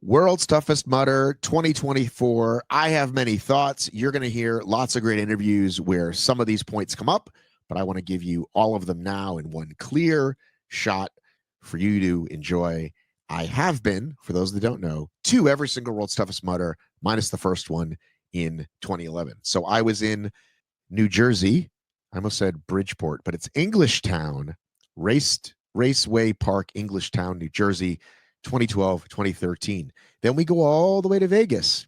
World's Toughest Mudder 2024. I have many thoughts. You're going to hear lots of great interviews where some of these points come up, but I want to give you all of them now in one clear shot for you to enjoy. I have been, for those that don't know, to every single World's Toughest Mudder, minus the first one in 2011. So I was in New Jersey. I almost said Bridgeport, but it's Englishtown, Raceway Park, Englishtown, New Jersey, 2012, 2013. Then we go all the way to Vegas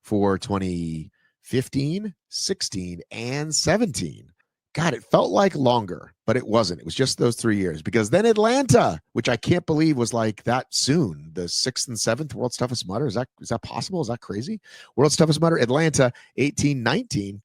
for 2015, 16, and 17. God, it felt like longer, but it wasn't. It was just those 3 years, because then Atlanta, which I can't believe was like that soon, the 6th and 7th World's Toughest Mudder. Is that possible? Is that crazy? World's Toughest Mudder, Atlanta, 18, 19.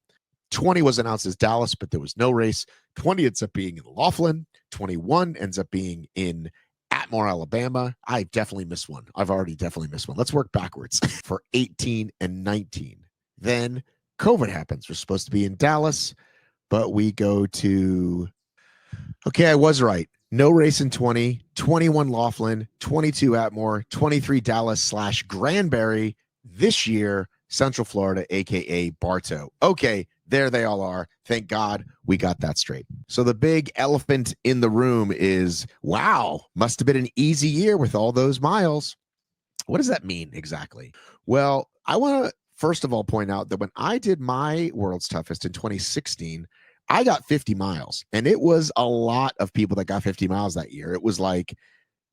20 was announced as Dallas, but there was no race. 20 ends up being in Laughlin. 21 ends up being in Atmore, Alabama. I definitely missed one. I've already definitely missed one. Let's work backwards. For 18 and 19. Then COVID happens. We're supposed to be in Dallas, but we go to, okay, I was right. No race in 20, 21 Laughlin, 22 Atmore, 23 Dallas / Granbury. This year, Central Florida, aka Bartow. Okay, there they all are. Thank God we got that straight. So the big elephant in the room is, wow, must have been an easy year with all those miles. What does that mean exactly? Well, I want to first of all point out that when I did my World's Toughest in 2016, I got 50 miles, and it was a lot of people that got 50 miles that year. It was like,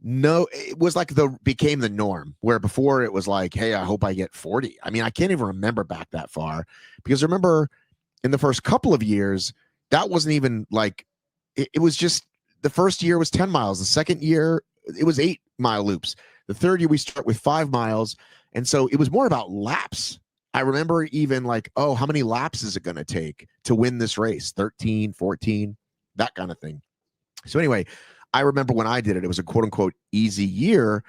became the norm, where before it was like, hey, I hope I get 40. I mean, I can't even remember back that far, because remember in the first couple of years, that wasn't even like, it was just, the first year was 10 miles. The second year, it was 8-mile loops. The third year, we start with 5 miles. And so it was more about laps. I remember even like, oh, how many laps is it going to take to win this race? 13, 14, that kind of thing. So anyway, I remember when I did it, it was a quote unquote easy year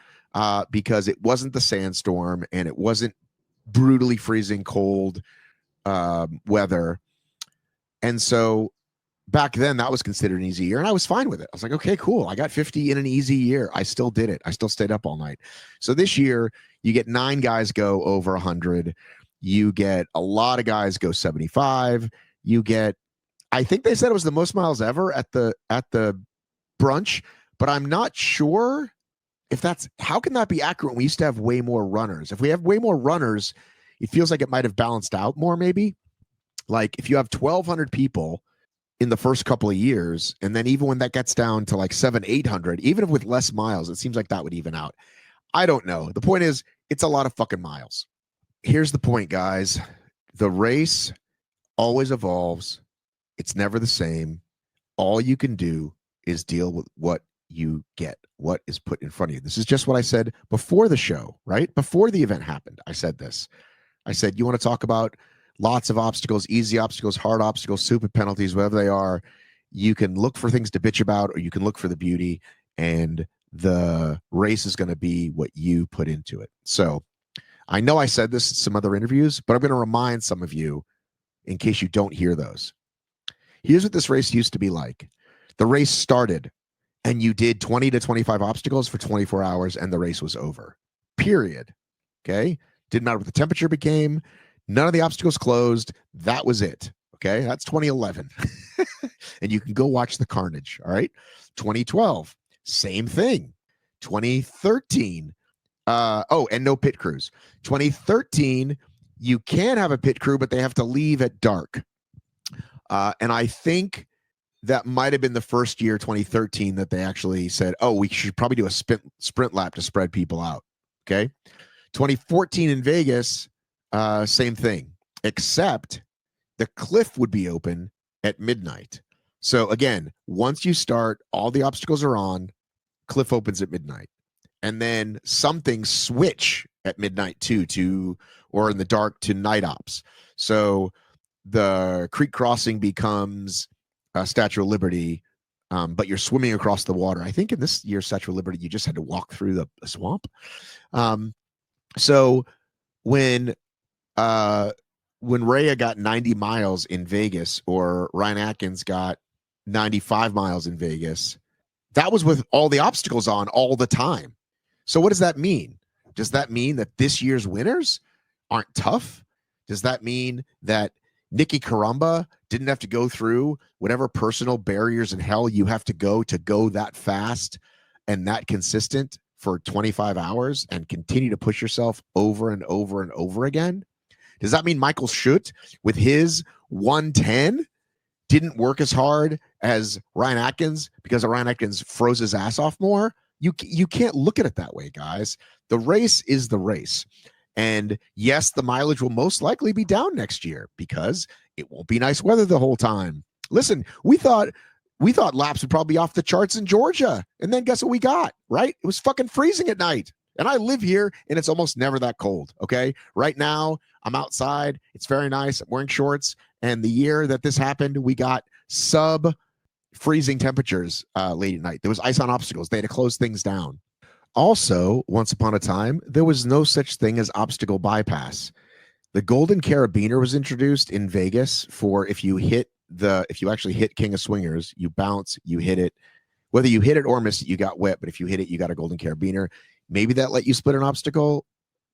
because it wasn't the sandstorm and it wasn't brutally freezing cold weather. And so back then that was considered an easy year, and I was fine with it. I was like, okay, cool. I got 50 in an easy year. I still did it. I still stayed up all night. So this year you get 9 guys go over 100. You get a lot of guys go 75. You get, I think they said it was the most miles ever at the brunch, but I'm not sure if that's, how can that be accurate? We used to have way more runners. If we have way more runners, it feels like it might have balanced out more, maybe. Like if you have 1,200 people in the first couple of years, and then even when that gets down to like 700-800, even if with less miles, it seems like that would even out. I don't know. The point is, it's a lot of fucking miles. Here's the point, guys. The race always evolves. It's never the same. All you can do is deal with what you get, what is put in front of you. This is just what I said before the show, right? Before the event happened, I said this. I said, you want to talk about lots of obstacles, easy obstacles, hard obstacles, stupid penalties, whatever they are. You can look for things to bitch about, or you can look for the beauty, and the race is going to be what you put into it. So I know I said this in some other interviews, but I'm going to remind some of you in case you don't hear those. Here's what this race used to be like. The race started and you did 20 to 25 obstacles for 24 hours and the race was over. Period. Okay? Didn't matter what the temperature became. None of the obstacles closed. That was it. Okay? That's 2011. And you can go watch the carnage. All right? 2012, same thing. 2013, and no pit crews. 2013, you can have a pit crew, but they have to leave at dark. And I think that might have been the first year, 2013, that they actually said, oh, we should probably do a sprint lap to spread people out. Okay. 2014 in Vegas, same thing, except the cliff would be open at midnight. So again, once you start, all the obstacles are on, cliff opens at midnight. And then some things switch at midnight too, or in the dark to night ops. So the creek crossing becomes Statue of Liberty, but you're swimming across the water. I think in this year's Statue of Liberty, you just had to walk through the swamp. So when Rhea got 90 miles in Vegas, or Ryan Atkins got 95 miles in Vegas, that was with all the obstacles on all the time. So what does that mean? Does that mean that this year's winners aren't tough? Does that mean that Nikki Karamba didn't have to go through whatever personal barriers in hell you have to go that fast and that consistent for 25 hours and continue to push yourself over and over and over again? Does that mean Michael Schutt with his 110 didn't work as hard as Ryan Atkins because Ryan Atkins froze his ass off more? You can't look at it that way, guys. The race is the race. And yes, the mileage will most likely be down next year because it won't be nice weather the whole time. Listen, we thought laps would probably be off the charts in Georgia. And then guess what we got, right? It was fucking freezing at night. And I live here and it's almost never that cold. Okay. Right now, I'm outside. It's very nice. I'm wearing shorts. And the year that this happened, we got sub freezing temperatures late at night. There was ice on obstacles. They had to close things down. Also, once upon a time, there was no such thing as obstacle bypass. The Golden Carabiner was introduced in Vegas for if you actually hit King of Swingers, you bounce, you hit it. Whether you hit it or miss it, you got wet. But if you hit it, you got a Golden Carabiner. Maybe that let you skip an obstacle,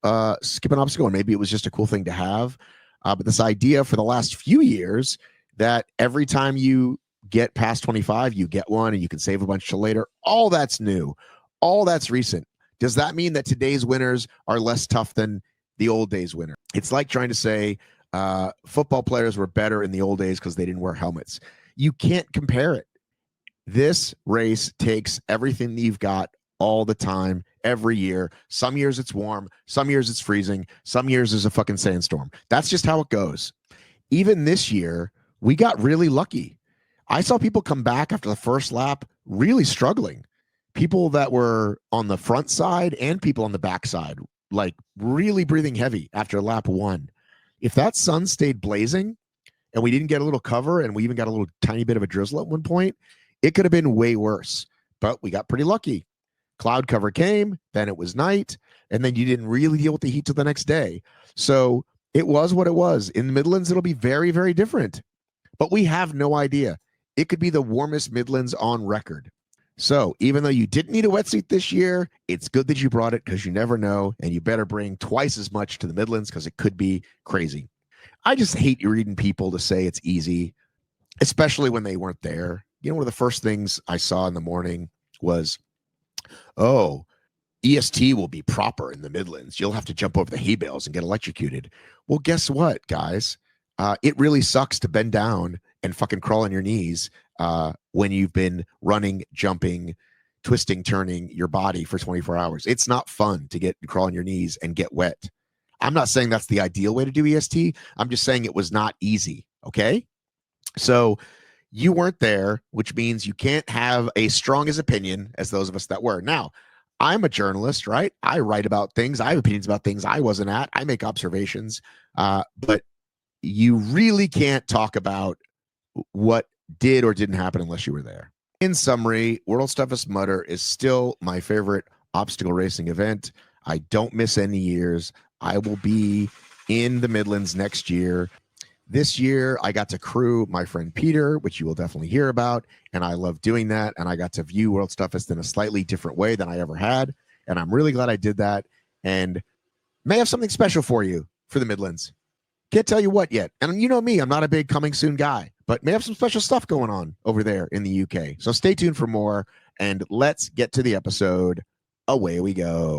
and maybe it was just a cool thing to have. But this idea for the last few years that every time you get past 25, you get one and you can save a bunch till later, all that's new. All that's recent. Does that mean that today's winners are less tough than the old days winner? It's like trying to say football players were better in the old days because they didn't wear helmets. You can't compare it. This race takes everything that you've got all the time, every year. Some years it's warm. Some years it's freezing. Some years there's a fucking sandstorm. That's just how it goes. Even this year, we got really lucky. I saw people come back after the first lap really struggling. People that were on the front side and people on the back side, like really breathing heavy after lap one. If that sun stayed blazing and we didn't get a little cover and we even got a little tiny bit of a drizzle at one point, it could have been way worse. But we got pretty lucky. Cloud cover came, then it was night, and then you didn't really deal with the heat till the next day. So it was what it was. In the Midlands, it'll be very, very different. But we have no idea. It could be the warmest Midlands on record. So even though you didn't need a wetsuit this year, it's good that you brought it because you never know, and you better bring twice as much to the Midlands because it could be crazy. I just hate reading people to say it's easy, especially when they weren't there. You know, one of the first things I saw in the morning was, oh, EST will be proper in the Midlands. You'll have to jump over the hay bales and get electrocuted. Well, guess what, guys? It really sucks to bend down and fucking crawl on your knees when you've been running, jumping, twisting, turning your body for 24 hours. It's not fun to crawl on your knees and get wet. I'm not saying that's the ideal way to do EST. I'm just saying it was not easy. Okay. So you weren't there, which means you can't have as strong as opinion as those of us that were. Now, I'm a journalist, right? I write about things. I have opinions about things I wasn't at. I make observations. But you really can't talk about what did or didn't happen unless you were there. In summary, World's Toughest Mudder is still my favorite obstacle racing event. I don't miss any years. I will be in the Midlands next year. This year, I got to crew my friend Peter, which you will definitely hear about, and I love doing that, and I got to view World's Toughest in a slightly different way than I ever had, and I'm really glad I did that, and may have something special for you for the Midlands. Can't tell you what yet, and you know me, I'm not a big coming soon guy, but may have some special stuff going on over there in the UK, so stay tuned for more, and let's get to the episode. Away we go.